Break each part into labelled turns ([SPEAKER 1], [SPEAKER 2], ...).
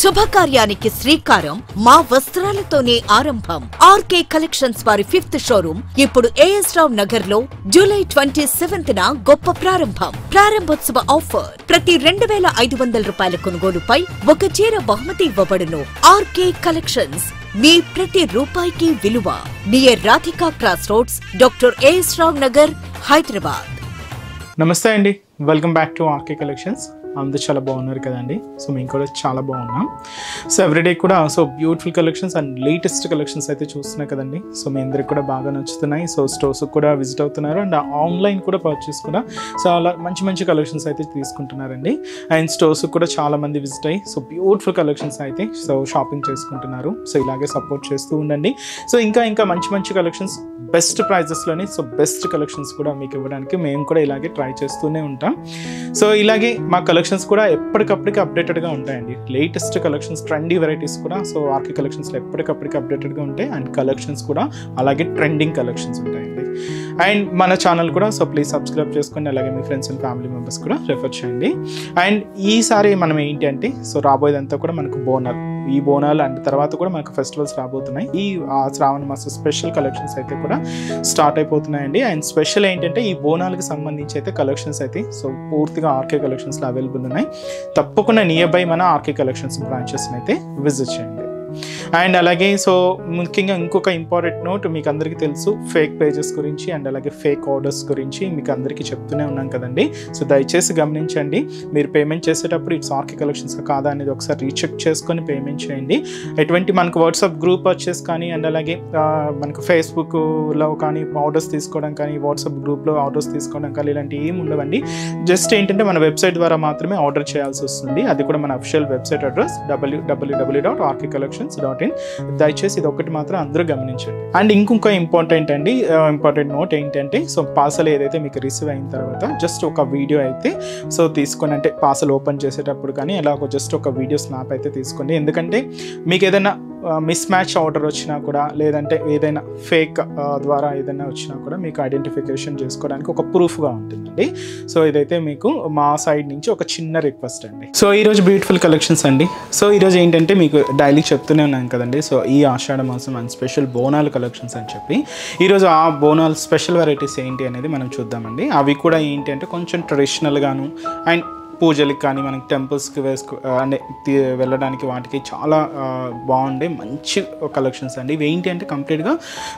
[SPEAKER 1] శుభకార్యానికి శ్రీకారం మా వస్త్రాలతోనే ఆరంభం. ఆర్కే కలెక్షన్స్ వారి 5th షోరూమ్ ఇప్పుడు ఏఎస్ రావ్ నగర్ లో జూలై 27న గొప్ప ప్రారంభం. ప్రారంభోత్సవ ఆఫర్ ప్రతి 2500 రూపాయల కొనుగోలుపై ఒక చీర బహుమతి ఇవ్వబడును. ఆర్కే కలెక్షన్స్ మీ ప్రతి రూపాయికి విలువ. Near Radhika cross roads, doctor A S Rao Nagar, Hyderabad.
[SPEAKER 2] నమస్తే అండి, welcome back to R K collections. అందరూ చాలా బాగున్నారు కదండి. సో మేము కూడా చాలా బాగున్నాం. సో ఎవ్రీడే కూడా beautiful collections and latest collections అయితే చూస్తున్నాయి కదండి. సో మీ అందరికి కూడా బాగా నచ్చుతున్నాయి. సో స్టోర్స్కి కూడా విజిట్ అవుతున్నారు అండ్ ఆన్లైన్ కూడా పర్చేస్ కూడా చాలా మంచి కలెక్షన్స్ అయితే తీసుకుంటున్నారండి. అండ్ స్టోర్స్కి కూడా చాలా మంది విజిట్ అయ్యి బ్యూటిఫుల్ కలెక్షన్స్ అయితే షాపింగ్ చేసుకుంటున్నారు. సో ఇలాగే సపోర్ట్ చేస్తూ ఉండండి. సో ఇంకా మంచి కలెక్షన్స్ బెస్ట్ ప్రైజెస్లోని బెస్ట్ కలెక్షన్స్ కూడా మీకు ఇవ్వడానికి మేము కూడా ఇలాగే ట్రై చేస్తూనే ఉంటాం. సో ఇలాగే మా కలెక్షన్స్ కూడా ఎప్పటికప్పటికి అప్డేటెడ్గా ఉంటాయండి. లేటెస్ట్ కలెక్షన్స్, ట్రెండీ వెరైటీస్ కూడా ఆర్కే కలెక్షన్స్లో ఎప్పటికప్పటికి అప్డేటెడ్గా ఉంటాయి. అండ్ కలెక్షన్స్ కూడా అలాగే ట్రెండింగ్ కలెక్షన్స్ ఉంటాయండి. అండ్ మన ఛానల్ కూడా ప్లీజ్ సబ్స్క్రైబ్ చేసుకోండి. అలాగే మీ ఫ్రెండ్స్ అండ్ ఫ్యామిలీ మెంబర్స్ కూడా రెఫర్ చేయండి. అండ్ ఈసారి మనం ఏంటి అంటే రాబోయేదంతా కూడా మనకు బోనాలు, ఈ బోనాలు అండ్ తర్వాత కూడా మనకు ఫెస్టివల్స్ రాబోతున్నాయి. ఈ శ్రావణ మాస స్పెషల్ కలెక్షన్స్ అయితే కూడా స్టార్ట్ అయిపోతున్నాయండి. అండ్ స్పెషల్ ఏంటంటే ఈ బోనాలకు సంబంధించి అయితే కలెక్షన్స్ అయితే పూర్తిగా ఆర్కే కలెక్షన్స్లో అవైలబుల్ ఉన్నాయి. తప్పకుండా నియర్ బై మన ఆర్కే కలెక్షన్స్ బ్రాంచెస్ని అయితే విజిట్ చేయండి. అండ్ అలాగే ముఖ్యంగా ఇంకొక ఇంపార్టెంట్ నోట్, మీకు అందరికీ తెలుసు ఫేక్ పేజెస్ గురించి అండ్ అలాగే ఫేక్ ఆర్డర్స్ గురించి మీకు అందరికీ చెప్తూనే ఉన్నాం కదండి. సో దయచేసి గమనించండి. మీరు పేమెంట్ చేసేటప్పుడు ఇట్స్ ఆర్కే కలెక్షన్స్ కాదా అనేది ఒకసారి రీచెక్ చేసుకొని పేమెంట్ చేయండి. ఎటువంటి మనకు వాట్సాప్ గ్రూప్ పర్చేస్ కానీ అండ్ అలాగే మనకు ఫేస్బుక్లో కానీ ఆర్డర్స్ తీసుకోవడం కానీ, వాట్సాప్ గ్రూప్లో ఆర్డర్స్ తీసుకోవడం కానీ ఇలాంటివి ఏమి ఉండవండి. జస్ట్ ఏంటంటే మన వెబ్సైట్ ద్వారా మాత్రమే ఆర్డర్ చేయాల్సి వస్తుంది. అది కూడా మన అఫిషియల్ వెబ్సైట్ అడ్రస్ www.rkcollections.in. దయచేసి ఇది ఒకటి మాత్రం అందరూ గమనించండి. అండ్ ఇంకొక ఇంపార్టెంట్ నోట్ ఏంటంటే పార్సల్ ఏదైతే మీకు రిసీవ్ అయిన తర్వాత జస్ట్ ఒక వీడియో అయితే తీసుకొని, అంటే పార్సల్ ఓపెన్ చేసేటప్పుడు కానీ ఎలాగో జస్ట్ ఒక వీడియో స్నాప్ అయితే తీసుకోండి. ఎందుకంటే మీకు ఏదైనా మిస్ మ్యాచ్ ఆర్డర్ వచ్చినా కూడా, లేదంటే ఏదైనా ఫేక్ ద్వారా ఏదైనా వచ్చినా కూడా మీకు ఐడెంటిఫికేషన్ చేసుకోవడానికి ఒక ప్రూఫ్గా ఉంటుందండి. సో ఇదైతే మీకు మా సైడ్ నుంచి ఒక చిన్న రిక్వెస్ట్ అండి. సో ఈరోజు బ్యూటిఫుల్ కలెక్షన్స్ అండి. సో ఈరోజు ఏంటంటే మీకు డైలీ చెప్తూనే ఉన్నాను కదండి. సో ఈ ఆషాఢ మాసం అండ్ స్పెషల్ బోనాలు కలెక్షన్స్ అని చెప్పి ఈరోజు ఆ బోనాలు స్పెషల్ వెరైటీస్ ఏంటి అనేది మనం చూద్దామండి. అవి కూడా ఏంటి అంటే కొంచెం ట్రెడిషనల్గాను అండ్ పూజలకి కానీ మనకి టెంపుల్స్కి అంటే వెళ్ళడానికి వాటికి చాలా బాగుండే మంచి కలెక్షన్స్ అండి. ఇవి ఏంటి అంటే కంప్లీట్గా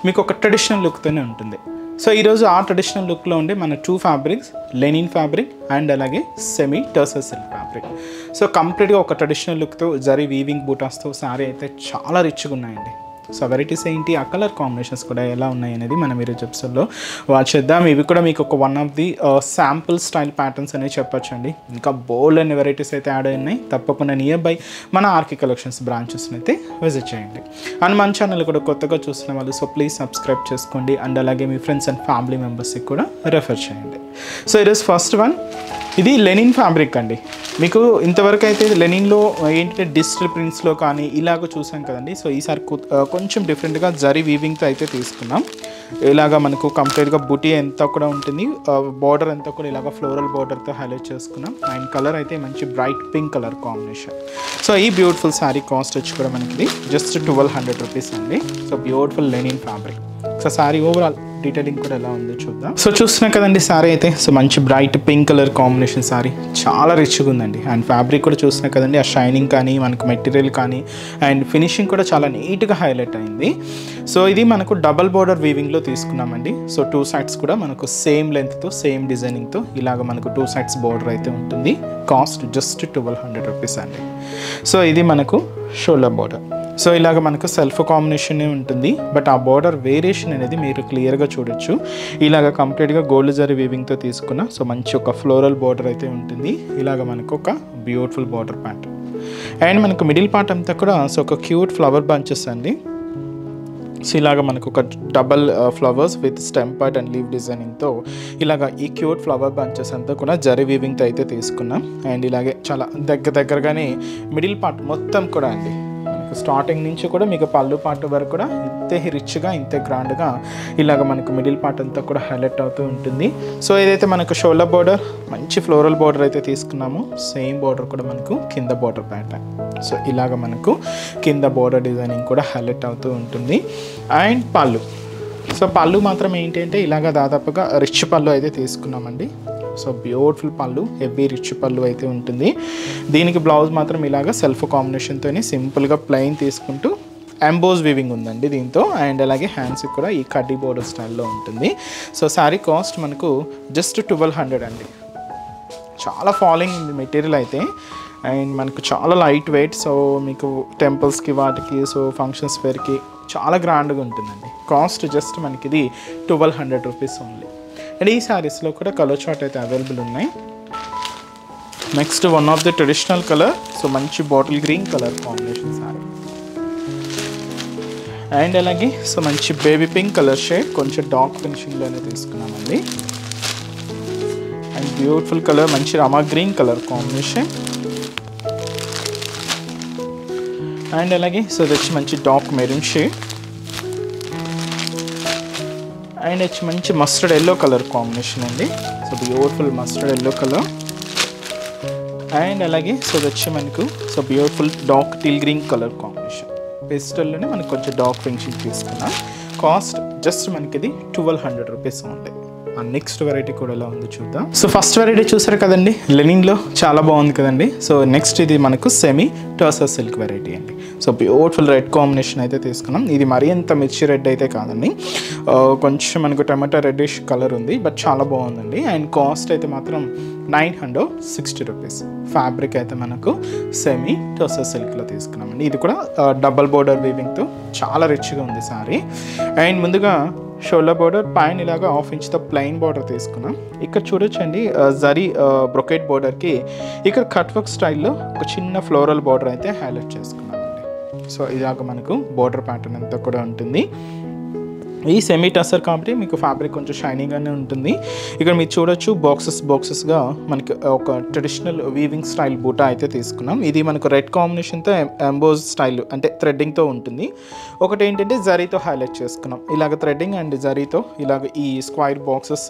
[SPEAKER 2] మీకు ఒక ట్రెడిషనల్ లుక్తోనే ఉంటుంది. సో ఈరోజు ఆ ట్రెడిషనల్ లుక్లో ఉండే మన 2 ఫ్యాబ్రిక్స్, లెనిన్ ఫ్యాబ్రిక్ అండ్ అలాగే semi tussar silk fabric. So కంప్లీట్గా ఒక ట్రెడిషనల్ లుక్తో జరీ వీవింగ్ బూటాస్తో శారీ అయితే చాలా రిచ్గా ఉన్నాయండి. సో వెరైటీస్ ఏంటి, ఆ కలర్ కాంబినేషన్స్ కూడా ఎలా ఉన్నాయి అనేది మనం ఈరోజు ఎపిసోడ్లో వాచ్ చేద్దాం. ఇవి కూడా మీకు ఒక one of the sample style patterns అనేవి చెప్పొచ్చు అండి. ఇంకా బోల్డ్ అనే వెరైటీస్ అయితే యాడ్ అయినాయి. తప్పకుండా నియర్ బై మన ఆర్కే కలెక్షన్స్ బ్రాంచెస్ని అయితే విజిట్ చేయండి. అండ్ మన ఛానల్ కూడా కొత్తగా చూస్తున్న వాళ్ళు ప్లీజ్ సబ్స్క్రైబ్ చేసుకోండి. అండ్ అలాగే మీ ఫ్రెండ్స్ అండ్ ఫ్యామిలీ మెంబర్స్కి కూడా రెఫర్ చేయండి. సో ఈరోజు ఫస్ట్ వన్, ఇది లెనిన్ ఫ్యాబ్రిక్ అండి. మీకు ఇంతవరకు అయితే లెనిన్లో ఏంటంటే డిజిటల్ ప్రింట్స్లో కానీ ఇలాగ చూసాం కదండి. సో ఈసారి కొంచెం డిఫరెంట్గా జరీ వీవింగ్తో అయితే తీసుకున్నాం. ఇలాగ మనకు కంప్లీట్గా బుటీ అంతా కూడా ఉంటుంది. బార్డర్ అంతా కూడా ఇలాగ ఫ్లోరల్ బార్డర్తో హైలైట్ చేసుకున్నాం. అండ్ కలర్ అయితే మంచి bright pink colour combination. So ఈ బ్యూటిఫుల్ శారీ కాస్ట్ వచ్చి కూడా మనకి జస్ట్ 1200 రూపీస్ అండి. So beautiful linen fabric. So sari overall detailing కూడా ఎలా ఉందో చూద్దాం. సో చూస్తున్నాం కదండి శారీ అయితే మంచి bright pink colour combination sari చాలా రిచ్గా ఉందండి. అండ్ ఫ్యాబ్రిక్ కూడా చూస్తున్నాం కదండి, ఆ షైనింగ్ కానీ మనకు మెటీరియల్ కానీ అండ్ ఫినిషింగ్ కూడా చాలా నీట్గా హైలైట్ అయింది. సో ఇది మనకు డబల్ బోర్డర్ వీవింగ్లో తీసుకున్నామండి. సో 2 సైడ్స్ కూడా మనకు సేమ్ లెంత్తో సేమ్ డిజైనింగ్తో ఇలాగ మనకు 2 సైడ్స్ బోర్డర్ అయితే ఉంటుంది. కాస్ట్ జస్ట్ 1200 రూపీస్ అండి. సో ఇది మనకు షోల్డర్ బోర్డర్. సో ఇలాగ మనకు సెల్ఫ్ కాంబినేషన్ ఉంటుంది. బట్ ఆ బార్డర్ వేరియేషన్ అనేది మీరు క్లియర్గా చూడొచ్చు. ఇలాగ కంప్లీట్గా గోల్డ్ జరీ వీవింగ్తో తీసుకున్న మంచి ఒక ఫ్లోరల్ బార్డర్ అయితే ఉంటుంది. ఇలాగ మనకు ఒక బ్యూటిఫుల్ బార్డర్ ప్యాంట్. అండ్ మనకు మిడిల్ పార్ట్ అంతా కూడా ఒక క్యూట్ ఫ్లవర్ బంచెస్ అండి. సో ఇలాగ మనకు ఒక double flowers with stem part and leave డిజైనింగ్తో ఇలాగ ఈ క్యూట్ ఫ్లవర్ బంచెస్ అంతా కూడా జరీ వీవింగ్తో అయితే తీసుకున్నాం. అండ్ ఇలాగే చాలా దగ్గరగానే మిడిల్ పార్ట్ మొత్తం కూడా అండి మీకు స్టార్టింగ్ నుంచి కూడా మీకు పళ్ళు పార్ట్ వరకు కూడా ఇంతే రిచ్గా ఇంతే గ్రాండ్గా ఇలాగ మనకు మిడిల్ పార్ట్ అంతా కూడా హైలైట్ అవుతూ ఉంటుంది. సో ఏదైతే మనకు షోల్డర్ బోర్డర్ మంచి ఫ్లోరల్ బోర్డర్ అయితే తీసుకున్నామో సేమ్ బోర్డర్ కూడా మనకు కింద బోర్డర్ ప్యాటర్న్. సో ఇలాగ మనకు కింద బోర్డర్ డిజైనింగ్ కూడా హైలైట్ అవుతూ ఉంటుంది. అండ్ పళ్ళు, సో పళ్ళు మాత్రం ఏంటంటే ఇలాగ దాదాపుగా రిచ్ పళ్ళు అయితే తీసుకున్నామండి. సో బ్యూటిఫుల్ పళ్ళు, హెవీ రిచ్ పళ్ళు అయితే ఉంటుంది. దీనికి బ్లౌజ్ మాత్రం ఇలాగ సెల్ఫ్ కాంబినేషన్తోనే సింపుల్గా ప్లెయిన్ తీసుకుంటూ ఎంబోజ్ వీవింగ్ ఉందండి దీంతో. అండ్ అలాగే హ్యాండ్స్కి కూడా ఈ కడ్డీ బోర్డర్ స్టైల్లో ఉంటుంది. సో శారీ కాస్ట్ మనకు జస్ట్ 1200 అండి. చాలా ఫాలింగ్ ఉంది మెటీరియల్ అయితే. అండ్ మనకు చాలా లైట్ వెయిట్. సో మీకు టెంపుల్స్కి వాటికి సో ఫంక్షన్స్ వేర్కి చాలా గ్రాండ్గా ఉంటుందండి. కాస్ట్ జస్ట్ మనకి ఇది 1200 రూపీస్ ఓన్లీ. అండ్ ఈ శారీస్లో కూడా కలర్ చార్ట్ అయితే అవైలబుల్ ఉన్నాయి. Next one of the traditional colour, so మంచి bottle green colour combination saree. And అలాగే సో మంచి బేబీ పింక్ కలర్ షేడ్, కొంచెం డార్క్ ఫినిషింగ్లోనే తీసుకున్నామండి. అండ్ బ్యూటిఫుల్ కలర్ మంచి Rama green colour combination. And అలాగే సో ఇది వచ్చి మంచి డార్క్ మెరూన్ షేడ్. అండ్ వచ్చి మంచి మస్టర్డ్ ఎల్లో కలర్ కాంబినేషన్ అండి. So beautiful mustard yellow colour. And అలాగే సో ఇది వచ్చి మనకు so beautiful dark teal green colour combination. పేస్టల్లోనే మనకు కొంచెం డార్క్ ఫినిషింగ్ తీసుకున్నాం. కాస్ట్ జస్ట్ మనకి ఇది 1200 రూపీస్ ఉంటాయి. నెక్స్ట్ వెరైటీ కూడా ఎలా ఉంది చూద్దాం. సో ఫస్ట్ వెరైటీ చూసారు కదండి, లెనిన్లో చాలా బాగుంది కదండి. సో నెక్స్ట్ ఇది మనకు సెమీ టర్సర్ సిల్క్ వెరైటీ అండి. సో బ్యూటిఫుల్ రెడ్ కాంబినేషన్ అయితే తీసుకున్నాం. ఇది మరీ అంత మిర్చి రెడ్ అయితే కాదండి, కొంచెం మనకు టమాటా రెడ్డిష్ కలర్ ఉంది, బట్ చాలా బాగుందండి. అండ్ కాస్ట్ అయితే మాత్రం 960 రూపీస్. ఫ్యాబ్రిక్ అయితే మనకు సెమీ టర్సర్ సిల్క్లో తీసుకున్నామండి. ఇది కూడా డబల్ బోర్డర్ వీవింగ్తో చాలా రిచ్గా ఉంది సారీ. అండ్ ముందుగా షోల్డర్ బోర్డర్ పైన ఇలాగా 1/2 ఇంచ్తో ప్లెయిన్ బోర్డర్ తీసుకున్నాం. ఇక్కడ చూడొచ్చండి జరీ బ్రొకెట్ బోర్డర్కి ఇక్కడ కట్ వర్క్ స్టైల్లో ఒక చిన్న ఫ్లోరల్ బోర్డర్ అయితే హైలైట్ చేసుకున్నామండి. సో ఇలాగ మనకు బోర్డర్ ప్యాటర్న్ అంతా కూడా ఉంటుంది. ఈ సెమీ టసర్ కాబట్టి మీకు ఫ్యాబ్రిక్ కొంచెం షైనీగానే ఉంటుంది. ఇక్కడ మీరు చూడొచ్చు బాక్సెస్గా మనకి ఒక ట్రెడిషనల్ వీవింగ్ స్టైల్ బూటా అయితే తీసుకున్నాం. ఇది మనకు రెడ్ కాంబినేషన్తో ఎంబోజ్ స్టైల్ అంటే థ్రెడ్డింగ్తో ఉంటుంది. ఒకటి ఏంటంటే జరీతో హైలైట్ చేసుకున్నాం. ఇలాగ థ్రెడ్డింగ్ అండ్ జరీతో ఇలాగ ఈ స్క్వైర్ బాక్సెస్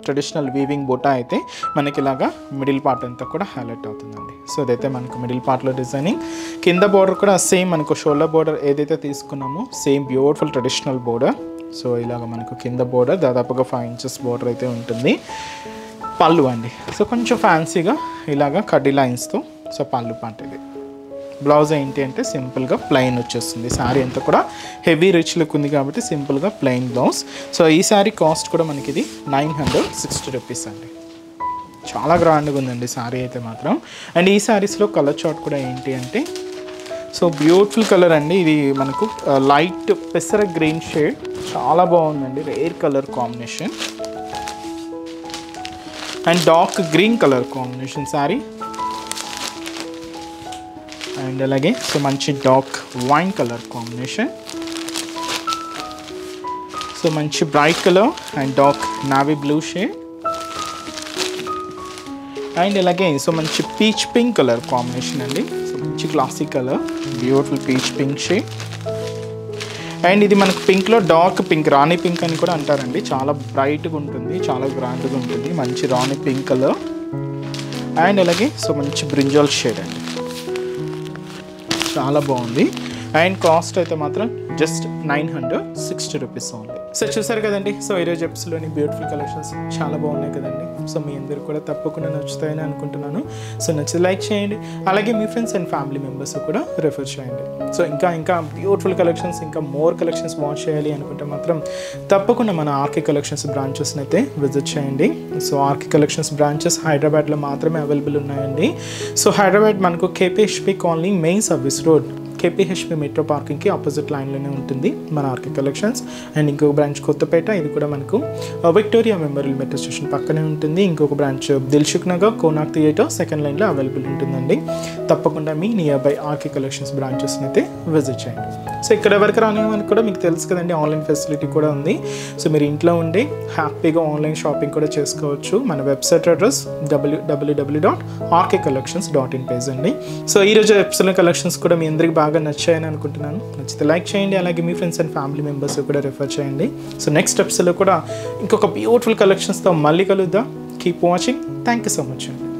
[SPEAKER 2] ట్రెడిషనల్ వీవింగ్ బూటా అయితే మనకి ఇలాగా మిడిల్ పార్ట్ అంతా కూడా హైలైట్ అవుతుందండి. సో ఇదైతే మనకు మిడిల్ పార్ట్లో డిజైనింగ్. కింద బోర్డర్ కూడా సేమ్ మనకు షోల్డర్ బోర్డర్ ఏదైతే తీసుకున్నామో same beautiful traditional border. So ఇలాగ మనకు కింద బోర్డర్ దాదాపుగా 5 ఇంచెస్ బోర్డర్ అయితే ఉంటుంది. పళ్ళు అండి సో కొంచెం ఫ్యాన్సీగా ఇలాగ కడ్డీ లైన్స్తో సో పళ్ళు పార్ట్ ఇది. బ్లౌజ్ ఏంటి అంటే సింపుల్గా ప్లెయిన్ వచ్చేస్తుంది. శారీ అంతా కూడా హెవీ రిచ్ లుక్ ఉంది కాబట్టి సింపుల్గా ప్లెయిన్ బ్లౌజ్. సో ఈ శారీ కాస్ట్ కూడా మనకి ఇది 960 రూపీస్ అండి. చాలా గ్రాండ్గా ఉందండి శారీ అయితే మాత్రం. అండ్ ఈ శారీస్లో కలర్ చార్ట్ కూడా ఏంటి అంటే సో బ్యూటిఫుల్ కలర్ అండి. ఇది మనకు లైట్ పెసర గ్రీన్ షేడ్, చాలా బాగుందండి, rare colour combination. And dark green colour combination saree. And అలాగే సో మంచి dark wine colour combination. So మంచి bright colour and dark navy blue shade. And అలాగే సో మంచి పీచ్ పింక్ కలర్ కాంబినేషన్ అండి. So మంచి classic colour, beautiful peach pink shade. And ఇది మనకు పింక్లో డార్క్ పింక్, రాణి పింక్ అని కూడా అంటారండి. చాలా బ్రైట్గా ఉంటుంది, చాలా గ్రాండ్గా ఉంటుంది. మంచి రాణి పింక్ కలర్. అండ్ అలాగే సో మంచి బ్రింజాల్ షేడ్ అండి, చాలా బాగుంది. అండ్ కాస్ట్ అయితే మాత్రం జస్ట్ 960 రూపీస్ ఓన్లీ. సో చూసారు కదండి, సో ఈరోజు ఎపిసోడ్లోని బ్యూటిఫుల్ కలెక్షన్స్ చాలా బాగున్నాయి కదండి. సో మీ అందరూ కూడా తప్పకుండా నచ్చుతాయని అనుకుంటున్నాను. సో నచ్చితే లైక్ చేయండి, అలాగే మీ ఫ్రెండ్స్ అండ్ ఫ్యామిలీ మెంబర్స్ కూడా రెఫర్ చేయండి. సో ఇంకా బ్యూటిఫుల్ కలెక్షన్స్, ఇంకా మోర్ కలెక్షన్స్ వాచ్ చేయాలి అనుకుంటే మాత్రం తప్పకుండా మన ఆర్కే కలెక్షన్స్ బ్రాంచెస్ని అయితే విజిట్ చేయండి. సో ఆర్కే కలెక్షన్స్ బ్రాంచెస్ హైదరాబాద్లో మాత్రమే అవైలబుల్ ఉన్నాయండి. సో హైదరాబాద్ మనకు KPHB colony main service road, KPHB metro పార్కింగ్కి ఆపోజిట్ లైన్లోనే ఉంటుంది మన ఆర్కే కలెక్షన్స్. అండ్ ఇంకొక బ్రాంచ్ కొత్తపేట, ఇది కూడా మనకు విక్టోరియా మెమోరియల్ మెట్రో స్టేషన్ పక్కనే ఉంటుంది. ఇంకొక branch Dilsukh Nagar Konark theatre second లైన్లో అవైలబుల్ ఉంటుందండి. తప్పకుండా మీ నియర్ బై ఆర్కే కలెక్షన్స్ బ్రాంచెస్ని అయితే విజిట్ చేయండి. సో ఇక్కడ ఎవరికి రానివ్వని కూడా మీకు తెలుసు కదండి, ఆన్లైన్ ఫెసిలిటీ కూడా ఉంది. సో మీరు ఇంట్లో ఉండి హ్యాపీగా ఆన్లైన్ షాపింగ్ కూడా చేసుకోవచ్చు. మన వెబ్సైట్ అడ్రస్ www.rkcollections.in పేజ్ అండి. సో ఈరోజు ఎపిసోడ్ కలెక్షన్స్ కూడా మీ అందరికి బాగా బాగా నచ్చాయని అనుకుంటున్నాను. నచ్చితే లైక్ చేయండి, అలాగే మీ ఫ్రెండ్స్ అండ్ ఫ్యామిలీ మెంబర్స్ కూడా రెఫర్ చేయండి. సో నెక్స్ట్ ఎపిసోడ్లో కూడా ఇంకొక బ్యూటిఫుల్ కలెక్షన్స్తో మళ్ళీ కలుద్దాం. Keep watching. Thank you so much అండి.